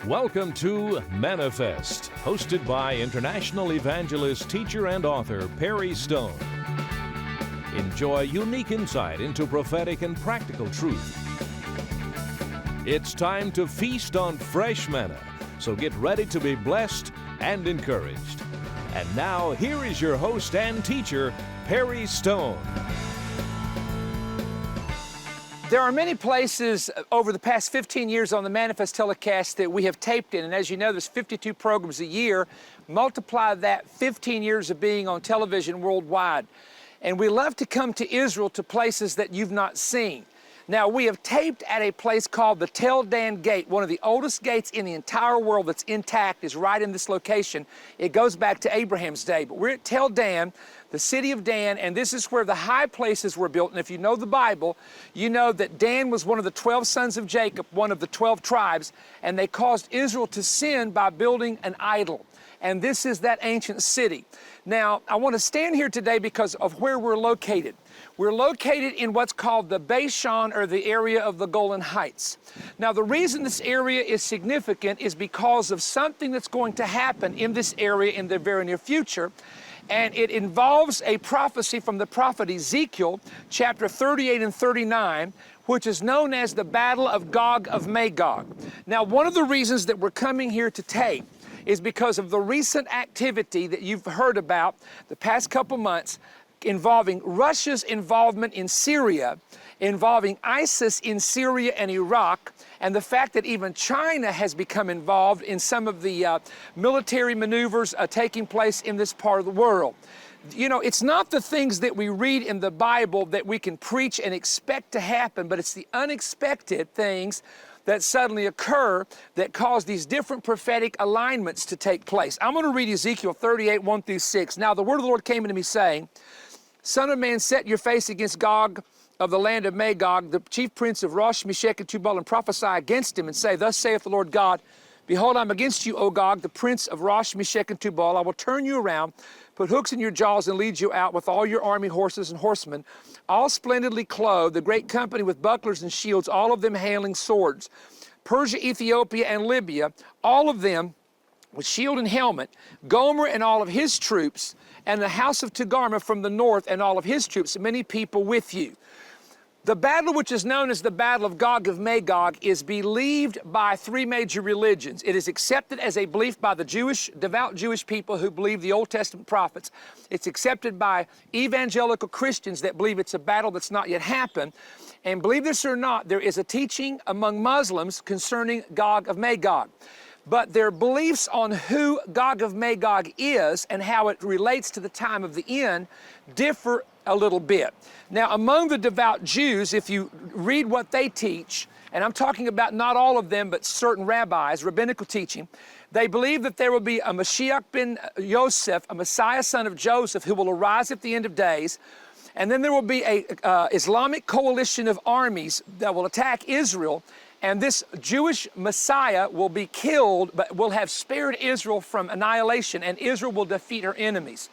Welcome to Manna-Fest, hosted by international evangelist, teacher, and author Perry Stone. Enjoy unique insight into prophetic and practical truth. It's time to feast on fresh manna, so get ready to be blessed and encouraged. And now, here is your host and teacher, Perry Stone. There are many places over the past 15 years on the Manna-Fest telecast that we have taped in, and as you know, there's 52 programs a year. Multiply that 15 years of being on television worldwide. And we love to come to Israel, to places that you've not seen. Now, we have taped at a place called the Tel Dan Gate. One of the oldest gates in the entire world that's intact is right in this location. It goes back to Abraham's day. But we're at Tel Dan, the city of Dan, and this is where the high places were built. And if you know the Bible, you know that Dan was one of the 12 sons of Jacob, one of the 12 tribes, and they caused Israel to sin by building an idol. And this is that ancient city. Now, I want to stand here today because of where we're located. We're located in what's called the Bashan, or the area of the Golan Heights. Now, the reason this area is significant is because of something that's going to happen in this area in the very near future. And it involves a prophecy from the prophet Ezekiel, chapter 38 and 39, which is known as the Battle of Gog of Magog. Now, one of the reasons that we're coming here to tape is because of the recent activity that you've heard about the past couple months involving Russia's involvement in Syria, involving ISIS in Syria and Iraq, and the fact that even China has become involved in some of the military maneuvers taking place in this part of the world. You know, it's not the things that we read in the Bible that we can preach and expect to happen, but it's the unexpected things that suddenly occur that cause these different prophetic alignments to take place. I'm going to read Ezekiel 38, 1 through 6. Now, the word of the Lord came unto me, saying, Son of man, set your face against Gog of the land of Magog, the chief prince of Rosh, Meshech, and Tubal, and prophesy against him, and say, Thus saith the Lord God, Behold, I'm against you, O Gog, the prince of Rosh, Meshech, and Tubal. I will turn you around, put hooks in your jaws, and lead you out with all your army horses and horsemen, all splendidly clothed, the great company with bucklers and shields, all of them handling swords. Persia, Ethiopia, and Libya, all of them with shield and helmet, Gomer and all of his troops, and the house of Togarmah from the north and all of his troops, many people with you. The battle, which is known as the Battle of Gog of Magog, is believed by three major religions. It is accepted as a belief by the devout Jewish people who believe the Old Testament prophets. It's accepted by evangelical Christians that believe it's a battle that's not yet happened. And believe this or not, there is a teaching among Muslims concerning Gog of Magog. But their beliefs on who Gog of Magog is and how it relates to the time of the end differ a little bit. Now, among the devout Jews, if you read what they teach, and I'm talking about not all of them, but certain rabbis, rabbinical teaching, they believe that there will be a Mashiach ben Yosef, a Messiah son of Joseph, who will arise at the end of days. And then there will be a Islamic coalition of armies that will attack Israel. And this Jewish Messiah will be killed, but will have spared Israel from annihilation, and Israel will defeat her enemies.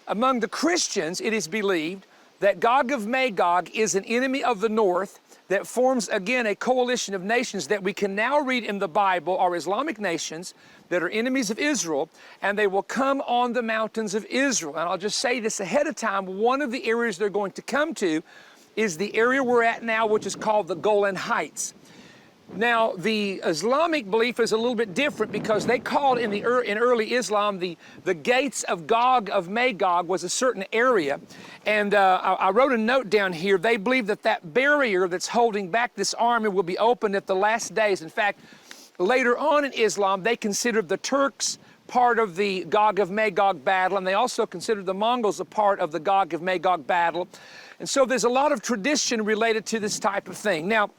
Among the Christians, it is believed that Gog of Magog is an enemy of the north that forms, again, a coalition of nations that we can now read in the Bible are Islamic nations that are enemies of Israel, and they will come on the mountains of Israel. And I'll just say this ahead of time, one of the areas they're going to come to is the area we're at now, which is called the Golan Heights. Now, the Islamic belief is a little bit different because they called in early Islam the gates of Gog of Magog was a certain area. And I wrote a note down here. They believe that that barrier that's holding back this army will be opened at the last days. In fact, later on in Islam, they considered the Turks part of the Gog of Magog battle, and they also considered the Mongols a part of the Gog of Magog battle. And so there's a lot of tradition related to this type of thing. Now,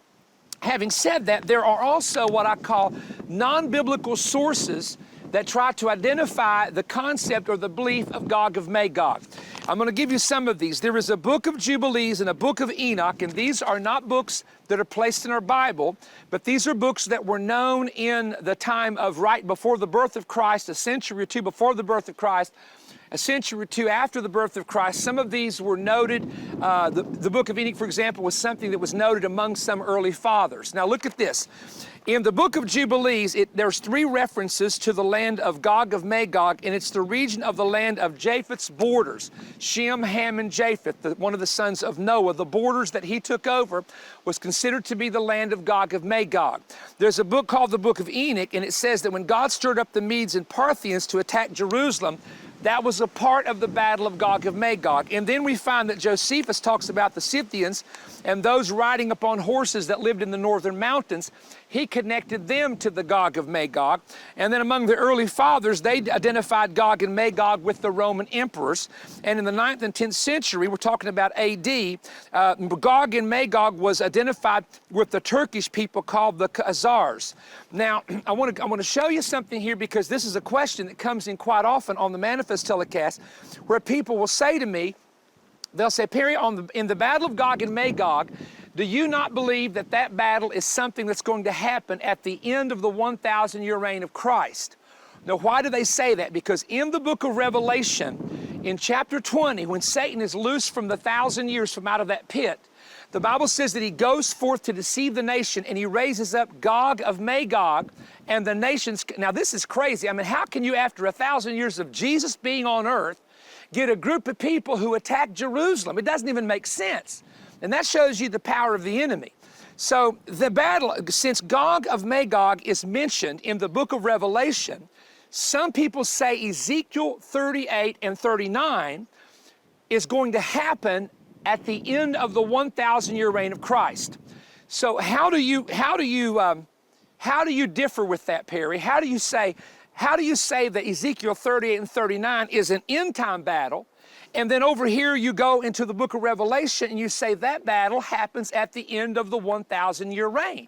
having said that, there are also what I call non-biblical sources that try to identify the concept or the belief of Gog of Magog. I'm going to give you some of these. There is a book of Jubilees and a book of Enoch, and these are not books that are placed in our Bible, but these are books that were known in the time of right before the birth of Christ, a century or two before the birth of Christ. a century or two after the birth of Christ. Some of these were noted. The book of Enoch, for example, was something that was noted among some early fathers. Now look at this. In the book of Jubilees, there's 3 references to the land of Gog of Magog, and it's the region of the land of Japheth's borders. Shem, Ham, and Japheth, one of the sons of Noah, the borders that he took over was considered to be the land of Gog of Magog. There's a book called the Book of Enoch, and it says that when God stirred up the Medes and Parthians to attack Jerusalem, that was a part of the battle of Gog of Magog. And then we find that Josephus talks about the Scythians and those riding upon horses that lived in the northern mountains. He connected them to the Gog of Magog. And then among the early fathers, they identified Gog and Magog with the Roman emperors. And in the 9th and 10th century, we're talking about AD, Gog and Magog was identified with the Turkish people called the Khazars. Now, I want to show you something here, because this is a question that comes in quite often on the Manna-Fest telecast, where people will say to me, they'll say, Perry, in the battle of Gog and Magog, do you not believe that that battle is something that's going to happen at the end of the 1,000-year reign of Christ? Now, why do they say that? Because in the book of Revelation, in chapter 20, when Satan is loosed from the 1,000 years from out of that pit, the Bible says that he goes forth to deceive the nation, and he raises up Gog of Magog and the nations. Now, this is crazy. I mean, how can you, after 1,000 years of Jesus being on earth, get a group of people who attack Jerusalem? It doesn't even make sense. And that shows you the power of the enemy. So the battle, since Gog of Magog is mentioned in the book of Revelation, some people say Ezekiel 38 and 39 is going to happen at the end of the 1,000-year reign of Christ. So how do you differ with that, Perry? How do you say that Ezekiel 38 and 39 is an end-time battle, and then over here you go into the book of Revelation and you say that battle happens at the end of the 1,000-year reign?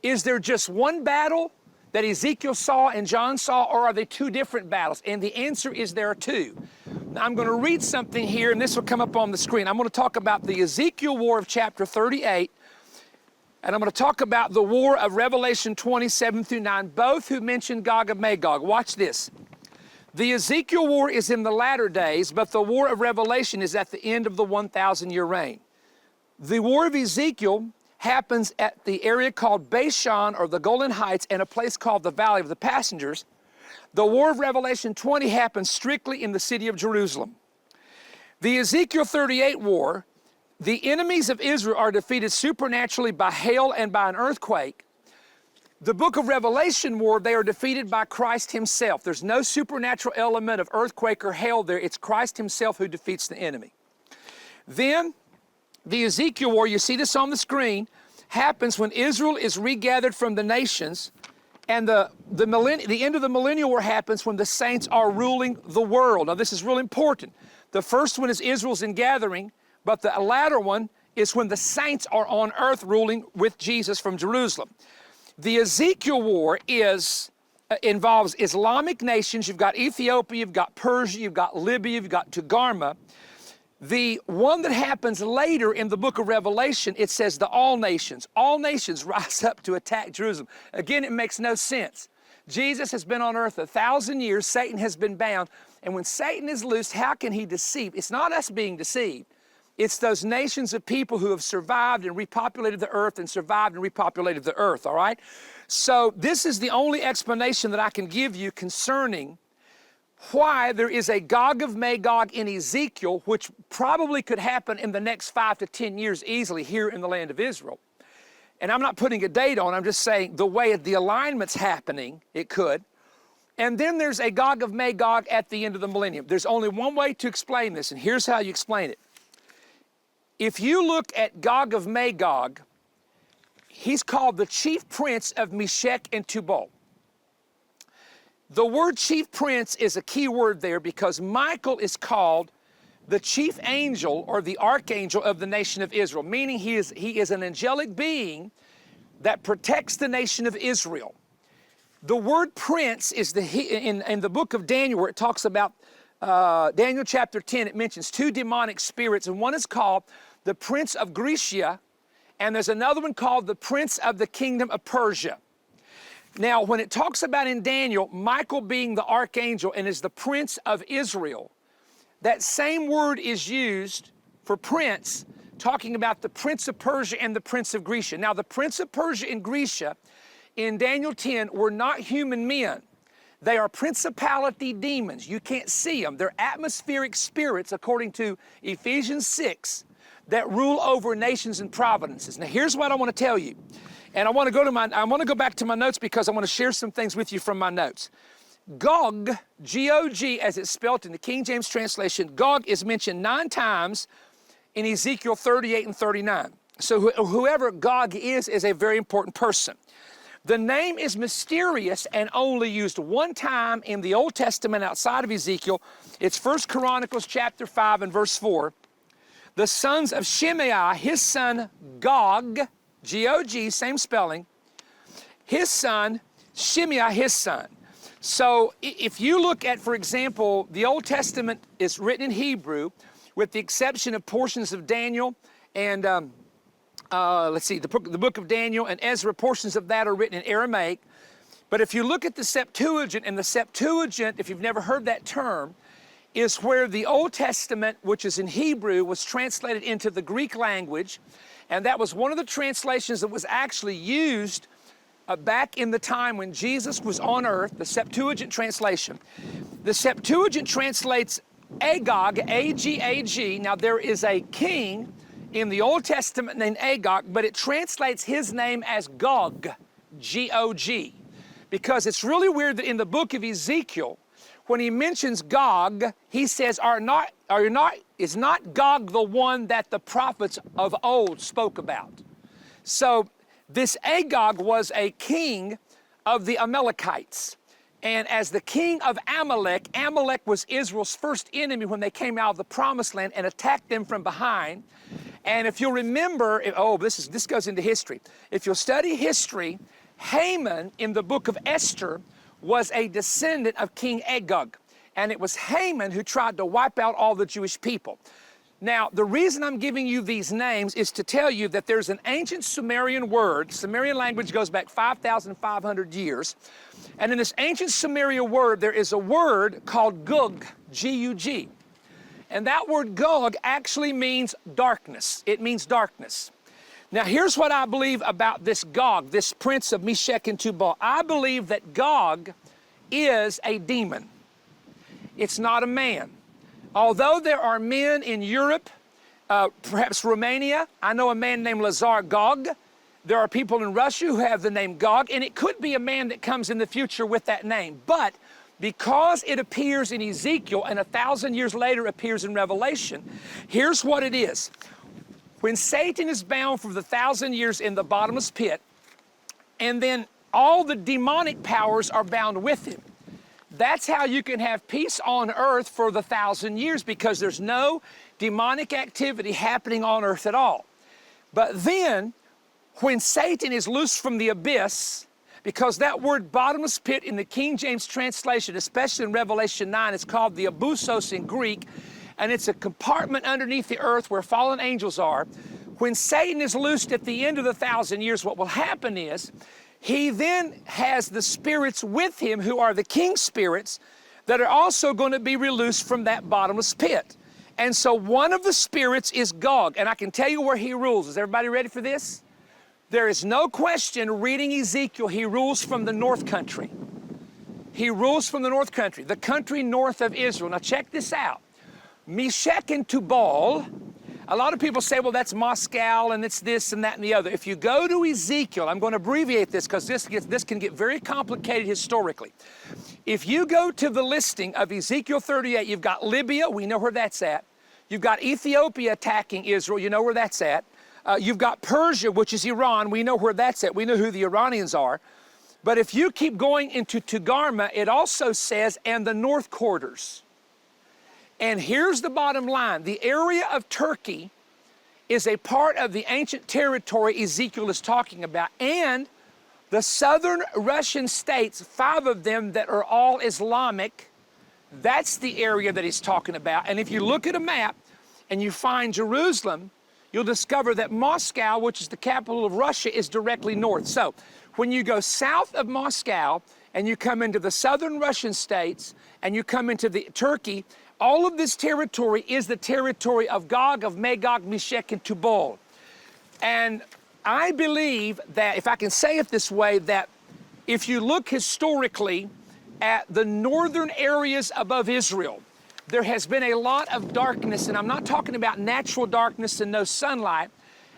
Is there just one battle that Ezekiel saw and John saw, or are they 2 different battles? And the answer is there are 2. Now, I'm going to read something here, and this will come up on the screen. I'm going to talk about the Ezekiel War of chapter 38, and I'm going to talk about the war of Revelation 27 through 9, both who mention Gog of Magog. Watch this. The Ezekiel War is in the latter days, but the war of Revelation is at the end of the 1,000-year reign. The war of Ezekiel happens at the area called Bashan, or the Golan Heights, and a place called the Valley of the Passengers. The war of Revelation 20 happens strictly in the city of Jerusalem. The Ezekiel 38 war, the enemies of Israel are defeated supernaturally by hail and by an earthquake. The book of Revelation war, they are defeated by Christ himself. There's no supernatural element of earthquake or hail there. It's Christ himself who defeats the enemy. Then, the Ezekiel war, you see this on the screen, happens when Israel is regathered from the nations, and the end of the Millennium War happens when the saints are ruling the world. Now, this is real important. The first one is Israel's ingathering, but the latter one is when the saints are on earth ruling with Jesus from Jerusalem. The Ezekiel war involves Islamic nations. You've got Ethiopia, you've got Persia, you've got Libya, you've got Togarmah. The one that happens later in the book of Revelation, it says all nations rise up to attack Jerusalem. Again, it makes no sense. Jesus has been on earth 1,000 years, Satan has been bound, and when Satan is loosed, how can he deceive? It's not us being deceived. It's those nations of people who have survived and repopulated the earth and survived and repopulated the earth, all right? So this is the only explanation that I can give you concerning why there is a Gog of Magog in Ezekiel, which probably could happen in the next 5 to 10 years easily here in the land of Israel. And I'm not putting a date on, I'm just saying the way the alignment's happening, it could. And then there's a Gog of Magog at the end of the millennium. There's only one way to explain this, and here's how you explain it. If you look at Gog of Magog, he's called the chief prince of Meshech and Tubal. The word chief prince is a key word there because Michael is called the chief angel or the archangel of the nation of Israel, meaning he is an angelic being that protects the nation of Israel. The word prince is in the book of Daniel, where it talks about Daniel chapter 10, it mentions 2 demonic spirits, and one is called the prince of Grecia, and there's another one called the prince of the kingdom of Persia. Now, when it talks about in Daniel, Michael being the archangel and is the prince of Israel, that same word is used for prince, talking about the prince of Persia and the prince of Grecia. Now, the prince of Persia and Grecia in Daniel 10 were not human men. They are principality demons. You can't see them. They're atmospheric spirits, according to Ephesians 6, that rule over nations and providences. Now, here's what I want to tell you. And I want to go back to my notes because I want to share some things with you from my notes. Gog, G-O-G, as it's spelled in the King James translation, Gog is mentioned 9 times in Ezekiel 38 and 39. So whoever Gog is a very important person. The name is mysterious and only used 1 time in the Old Testament outside of Ezekiel. It's 1 Chronicles chapter 5 and verse 4. The sons of Shimei, his son Gog, G-O-G, same spelling, his son, Shimei, his son. So if you look at, for example, the Old Testament is written in Hebrew, with the exception of portions of Daniel and, let's see, the book of Daniel and Ezra, portions of that are written in Aramaic. But if you look at the Septuagint, and the Septuagint, if you've never heard that term, is where the Old Testament, which is in Hebrew, was translated into the Greek language. And that was one of the translations that was actually used back in the time when Jesus was on earth, the Septuagint translation. The Septuagint translates Agog, A-G-A-G. Now, there is a king in the Old Testament named Agog, but it translates his name as Gog, G-O-G. Because it's really weird that in the book of Ezekiel, when he mentions Gog, he says, is not Gog the one that the prophets of old spoke about? So this Agog was a king of the Amalekites. And as the king of Amalek, Amalek was Israel's first enemy when they came out of the promised land and attacked them from behind. And if you'll remember, this goes into history. If you'll study history, Haman in the book of Esther was a descendant of King Agag. And it was Haman who tried to wipe out all the Jewish people. Now, the reason I'm giving you these names is to tell you that there's an ancient Sumerian word. Sumerian language goes back 5,500 years. And in this ancient Sumerian word, there is a word called Gog, G-U-G. And that word Gog actually means darkness. It means darkness. Now, here's what I believe about this Gog, this prince of Meshech and Tubal. I believe that Gog is a demon. It's not a man. Although there are men in Europe, perhaps Romania, I know a man named Lazar Gog. There are people in Russia who have the name Gog, and it could be a man that comes in the future with that name. But because it appears in Ezekiel and 1,000 years later appears in Revelation, here's what it is. When Satan is bound for the 1,000 years in the bottomless pit, and then all the demonic powers are bound with him, that's how you can have peace on earth for the 1,000 years, because there's no demonic activity happening on earth at all. But then, when Satan is loosed from the abyss, because that word bottomless pit in the King James translation, especially in Revelation 9, is called the abusos in Greek, and it's a compartment underneath the earth where fallen angels are. When Satan is loosed at the end of the 1,000 years, what will happen is, he then has the spirits with him who are the king spirits that are also going to be released from that bottomless pit. And so one of the spirits is Gog, and I can tell you where he rules. Is everybody ready for this? There is no question, reading Ezekiel, he rules from the north country. He rules from the north country, the country north of Israel. Now check this out. Meshech and Tubal, a lot of people say, well, that's Moscow and it's this and that and the other. If you go to Ezekiel, I'm going to abbreviate this because this can get very complicated historically. If you go to the listing of Ezekiel 38, you've got Libya, we know where that's at. You've got Ethiopia attacking Israel, you know where that's at. You've got Persia, which is Iran, we know where that's at. We know who the Iranians are. But if you keep going into Togarmah, it also says, and the north quarters. And here's the bottom line. The area of Turkey is a part of the ancient territory Ezekiel is talking about. And the southern Russian states, 5 of them that are all Islamic, that's the area that he's talking about. And if you look at a map and you find Jerusalem, you'll discover that Moscow, which is the capital of Russia, is directly north. So when you go south of Moscow and you come into the southern Russian states and you come into the Turkey, all of this territory is the territory of Gog, of Magog, Meshech, and Tubal. And I believe that, if I can say it this way, that if you look historically at the northern areas above Israel, there has been a lot of darkness, and I'm not talking about natural darkness and no sunlight.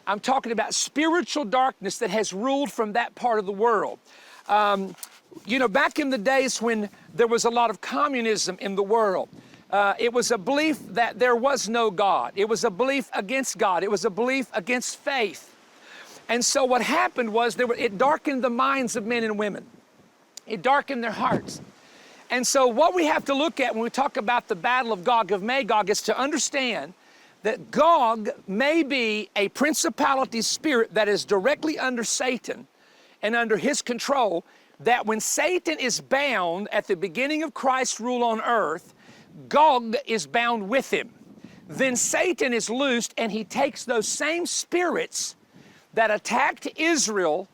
I'm talking about spiritual darkness that has ruled from that part of the world. You know, back in the days when there was a lot of communism in the world, it was a belief that there was no God. It was a belief against God. It was a belief against faith. And so what happened was it darkened the minds of men and women. It darkened their hearts. And so what we have to look at when we talk about the battle of Gog of Magog is to understand that Gog may be a principality spirit that is directly under Satan and under his control, that when Satan is bound at the beginning of Christ's rule on earth, Gog is bound with him. Then Satan is loosed and he takes those same spirits that attacked Israel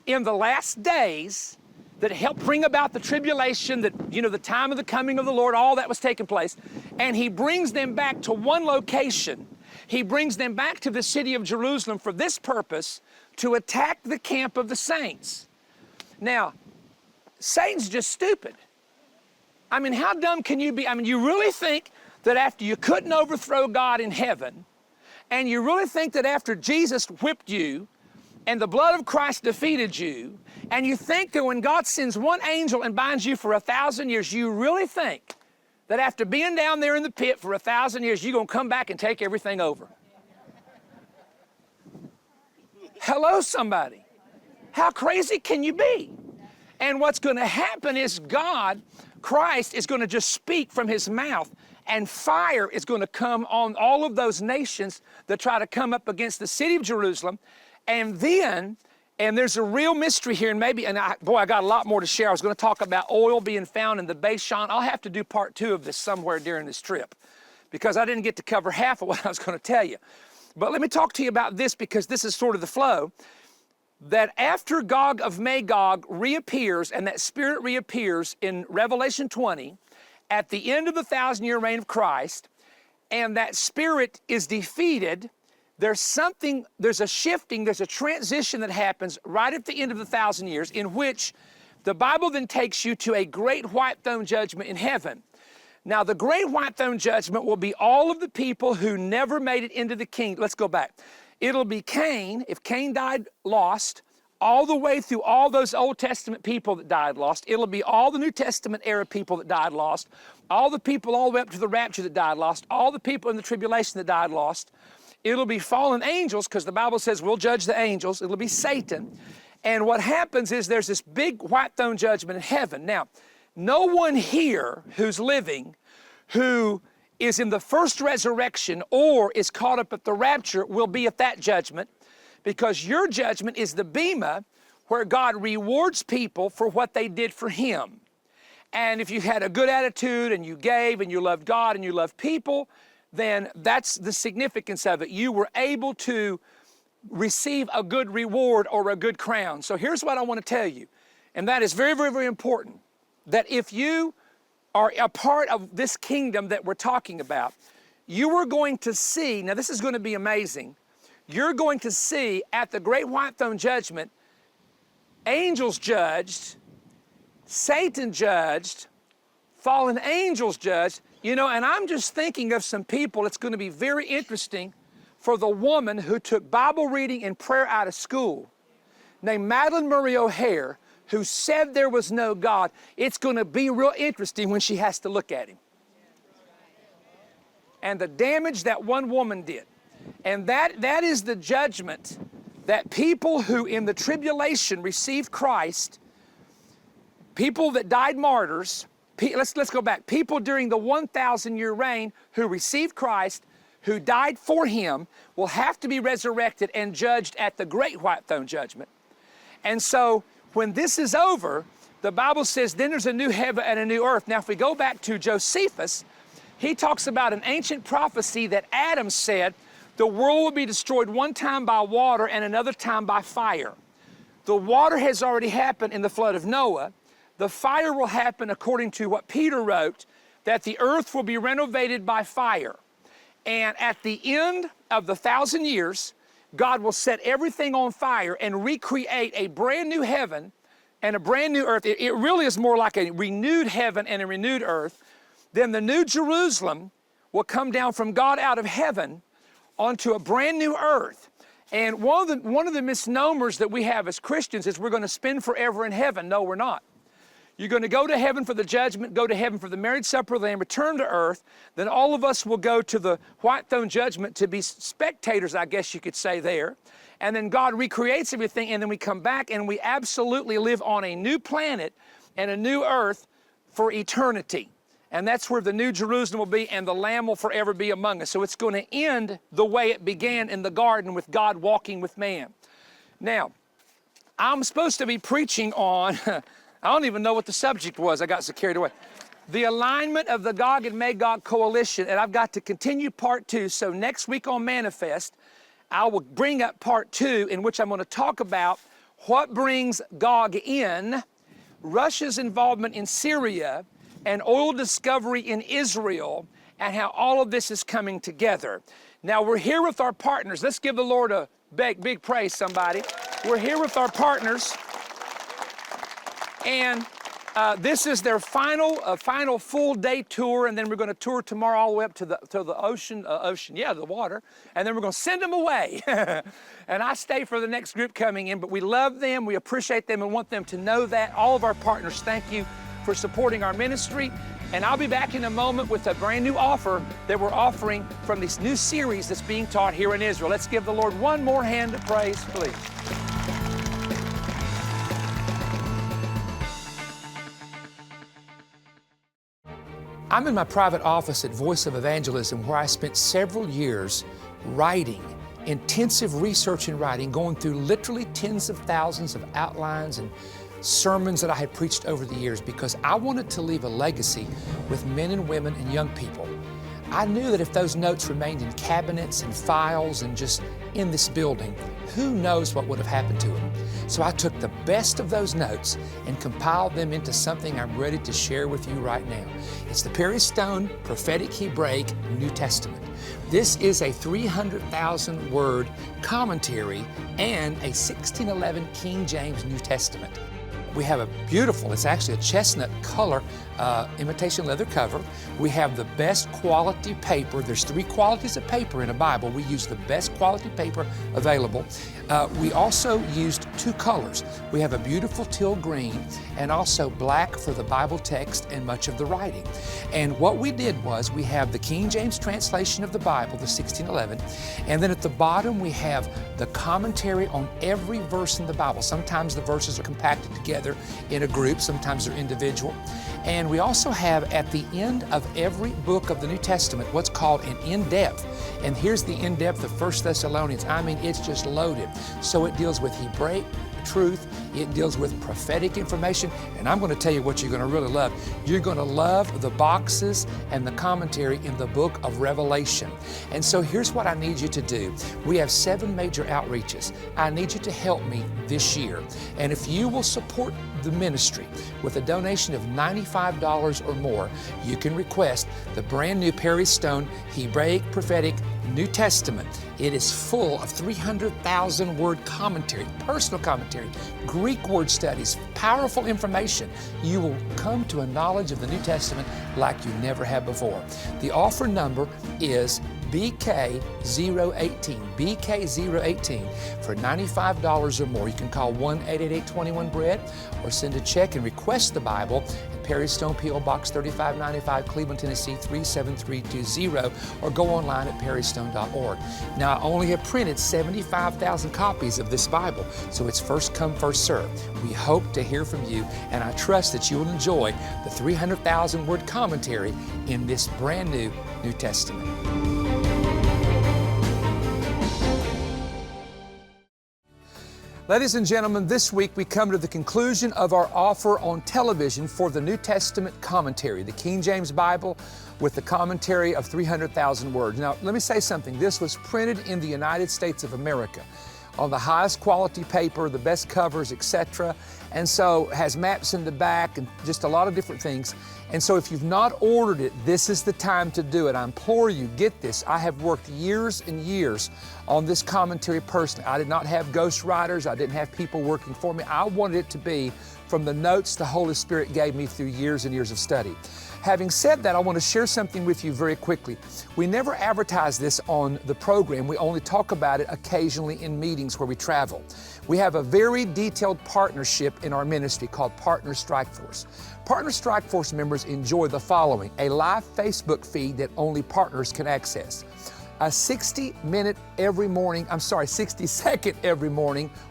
in the last days, that helped bring about the tribulation, that, you know, the time of the coming of the Lord, all that was taking place, and he brings them back to one location. He brings them back to the city of Jerusalem for this purpose, to attack the camp of the saints. Now, Satan's just stupid. I mean, how dumb can you be? I mean, you really think that after you couldn't overthrow God in heaven, and you really think that after Jesus whipped you, and the blood of Christ defeated you, and you think that when God sends one angel and binds you for 1,000 years, you really think that after being down there in the pit for 1,000 years, you're going to come back and take everything over? Hello, somebody. How crazy can you be? And what's going to happen is God, Christ, is going to just speak from his mouth, and fire is going to come on all of those nations that try to come up against the city of Jerusalem. And then, and there's a real mystery here, and maybe, and I got a lot more to share. I was going to talk about oil being found in the Bashan. I'll have to do part 2 of this somewhere during this trip, because I didn't get to cover half of what I was going to tell you. But let me talk to you about this, because this is sort of the flow, that after Gog of Magog reappears, and that spirit reappears in Revelation 20, at the end of the 1,000-year reign of Christ, and that spirit is defeated, there's a shifting, there's a transition that happens right at the end of the 1,000 years, in which the Bible then takes you to a great white throne judgment in heaven. Now, the great white throne judgment will be all of the people who never made it into the kingdom. Let's go back. It'll be Cain, if Cain died lost, all the way through all those Old Testament people that died lost. It'll be all the New Testament era people that died lost, all the people all the way up to the rapture that died lost, all the people in the tribulation that died lost. It'll be fallen angels, because the Bible says we'll judge the angels. It'll be Satan. And what happens is there's this big white throne judgment in heaven. Now, no one here who's living, who is in the first resurrection or is caught up at the rapture, will be at that judgment, because your judgment is the bema, where God rewards people for what they did for him. And if you had a good attitude and you gave and you loved God and you loved people, then that's the significance of it. You were able to receive a good reward or a good crown. So here's what I want to tell you, and that is very, very, very important, that if you are a part of this kingdom that we're talking about, you are going to see, now this is going to be amazing, you're going to see at the great white throne judgment, angels judged, Satan judged, fallen angels judged. You know, and I'm just thinking of some people. It's going to be very interesting for the woman who took Bible reading and prayer out of school, named Madeline Murray O'Hare, who said there was no God. It's going to be real interesting when she has to look at him. And the damage that one woman did. And that is the judgment that people who in the tribulation received Christ, people that died martyrs, let's go back. People during the 1,000-year reign who received Christ, who died for him, will have to be resurrected and judged at the great white throne judgment. And so when this is over, the Bible says then there's a new heaven and a new earth. Now, if we go back to Josephus, he talks about an ancient prophecy that Adam said the world will be destroyed one time by water and another time by fire. The water has already happened in the flood of Noah. The fire will happen according to what Peter wrote, that the earth will be renovated by fire. And at the end of the 1,000 years, God will set everything on fire and recreate a brand new heaven and a brand new earth. It really is more like a renewed heaven and a renewed earth. Then the new Jerusalem will come down from God out of heaven onto a brand new earth. And one of the misnomers that we have as Christians is we're going to spend forever in heaven. No, we're not. You're going to go to heaven for the judgment, go to heaven for the marriage supper of the Lamb, return to earth. Then all of us will go to the white throne judgment to be spectators, I guess you could say there. And then God recreates everything, and then we come back and we absolutely live on a new planet and a new earth for eternity. And that's where the new Jerusalem will be, and the Lamb will forever be among us. So it's going to end the way it began in the garden with God walking with man. Now, I'm supposed to be preaching on... I don't even know what the subject was. I got so carried away. The alignment of the Gog and Magog coalition, and I've got to continue part 2. So next week on Manna-Fest, I will bring up part 2, in which I'm going to talk about what brings Gog in, Russia's involvement in Syria, and oil discovery in Israel, and how all of this is coming together. Now, we're here with our partners. Let's give the Lord a big praise, somebody. We're here with our partners. And this is their final full day tour, and then we're going to tour tomorrow all the way up to the the water, and then we're going to send them away. And I stay for the next group coming in, but we love them, we appreciate them, and want them to know that. All of our partners, thank you for supporting our ministry. And I'll be back in a moment with a brand new offer that we're offering from this new series that's being taught here in Israel. Let's give the Lord one more hand of praise, please. I'm in my private office at Voice of Evangelism, where I spent several years writing, intensive research and writing, going through literally tens of thousands of outlines and sermons that I had preached over the years, because I wanted to leave a legacy with men and women and young people. I knew that if those notes remained in cabinets and files and just in this building, who knows what would have happened to them. So I took the best of those notes and compiled them into something I'm ready to share with you right now. It's the Perry Stone Prophetic Hebraic New Testament. This is a 300,000 word commentary and a 1611 King James New Testament. We have a beautiful, it's actually a chestnut color, imitation leather cover. We have the best quality paper. There's 3 qualities of paper in a Bible. We use the best quality paper available. We also used 2 colors. We have a beautiful teal green and also black for the Bible text and much of the writing. And what we did was we have the King James translation of the Bible, the 1611, and then at the bottom we have the commentary on every verse in the Bible. Sometimes the verses are compacted together in a group, sometimes they're individual. And we also have at the end of every book of the New Testament what's called an in-depth. And here's the in-depth of 1 Thessalonians. I mean, it's just loaded. So it deals with Hebraic truth, it deals with prophetic information, and I'm going to tell you what you're going to really love. You're going to love the boxes and the commentary in the book of Revelation. And so here's what I need you to do. We have 7 major outreaches. I need you to help me this year. And if you will support the ministry with a donation of $95 or more, you can request the brand new Perry Stone Hebraic Prophetic New Testament. It is full of 300,000 word commentary, personal commentary, Greek word studies, powerful information. You will come to a knowledge of the New Testament like you never have before. The offer number is BK018, BK018 for $95 or more. You can call 1-888-21-BREAD or send a check and request the Bible at Perry Stone, P.O. Box 3595, Cleveland, Tennessee 37320, or go online at perrystone.org. Now, I only have printed 75,000 copies of this Bible, so it's first come, first serve. We hope to hear from you, and I trust that you will enjoy the 300,000 word commentary in this brand new New Testament. Ladies and gentlemen, this week we come to the conclusion of our offer on television for the New Testament commentary, the King James Bible with the commentary of 300,000 words. Now, let me say something. This was printed in the United States of America. on the highest quality paper, the best covers, etc. And so has maps in the back and just a lot of different things. And so if you've not ordered it, this is the time to do it. I implore you, get this. I have worked years and years on this commentary personally. I did not have ghostwriters. I didn't have people working for me. I wanted it to be from the notes the Holy Spirit gave me through years and years of study. Having said that, I want to share something with you very quickly. We never advertise this on the program. We only talk about it occasionally in meetings where we travel. We have a very detailed partnership in our ministry called Partner Strike Force. Partner Strike Force members enjoy the following: a live Facebook feed that only partners can access, a 60-second every morning,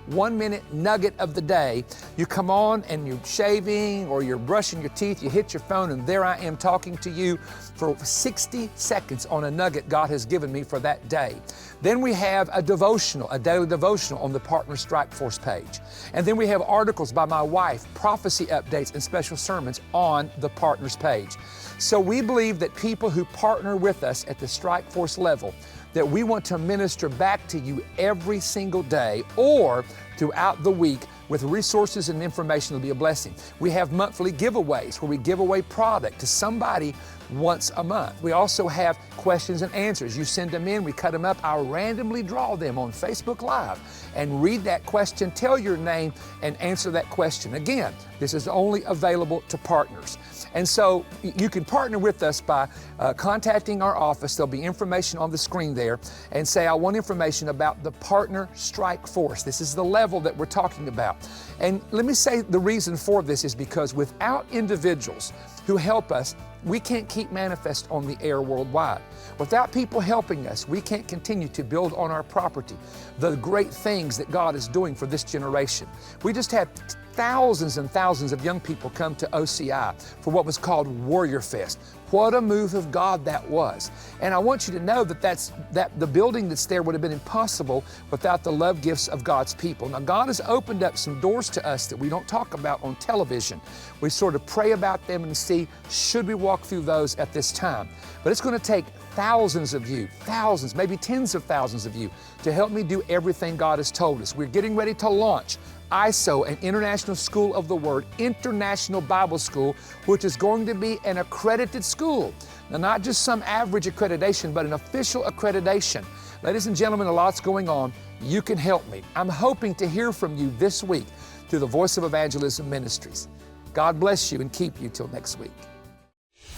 1-minute nugget of the day. You come on and you're shaving or you're brushing your teeth, you hit your phone, and there I am talking to you for 60 seconds on a nugget God has given me for that day. Then we have a devotional, a daily devotional on the Partner Strike Force page. And then we have articles by my wife, prophecy updates, and special sermons on the Partners page. So we believe that people who partner with us at the Strike Force level, that we want to minister back to you every single day or throughout the week with resources and information that'll be a blessing. We have monthly giveaways where we give away product to somebody once a month. We also have questions and answers. You send them in, we cut them up. I'll randomly draw them on Facebook Live and read that question, tell your name, and answer that question. Again, this is only available to partners. And so you can partner with us by contacting our office. There'll be information on the screen there, and say, I want information about the Partner Strike Force. This is the level that we're talking about. And let me say the reason for this is because without individuals who help us, we can't keep Manna-Fest on the air worldwide. Without people helping us, we can't continue to build on our property the great things that God is doing for this generation. We just had thousands and thousands of young people come to OCI for what was called Warrior Fest. What a move of God that was. And I want you to know that the building that's there would have been impossible without the love gifts of God's people. Now, God has opened up some doors to us that we don't talk about on television. We sort of pray about them and see, should we walk through those at this time? But it's going to take thousands of you, thousands, maybe tens of thousands of you, to help me do everything God has told us. We're getting ready to launch ISO, an International School of the Word, International Bible School, which is going to be an accredited school. Now, not just some average accreditation, but an official accreditation. Ladies and gentlemen, a lot's going on. You can help me. I'm hoping to hear from you this week through the Voice of Evangelism Ministries. God bless you and keep you till next week.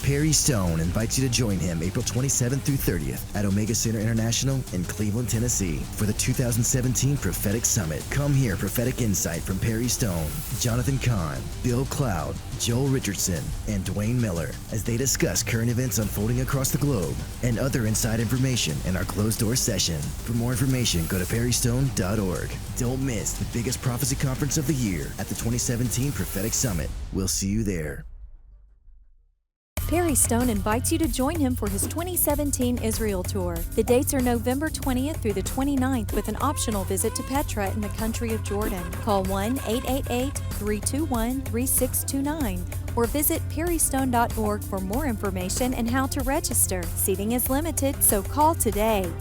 Perry Stone invites you to join him April 27th through 30th at Omega Center International in Cleveland, Tennessee for the 2017 Prophetic Summit. Come hear prophetic insight from Perry Stone, Jonathan Kahn, Bill Cloud, Joel Richardson, and Dwayne Miller as they discuss current events unfolding across the globe and other inside information in our closed-door session. For more information, go to perrystone.org. Don't miss the biggest prophecy conference of the year at the 2017 Prophetic Summit. We'll see you there. Perry Stone invites you to join him for his 2017 Israel Tour. The dates are November 20th through the 29th with an optional visit to Petra in the country of Jordan. Call 1-888-321-3629 or visit perrystone.org for more information and how to register. Seating is limited, so call today.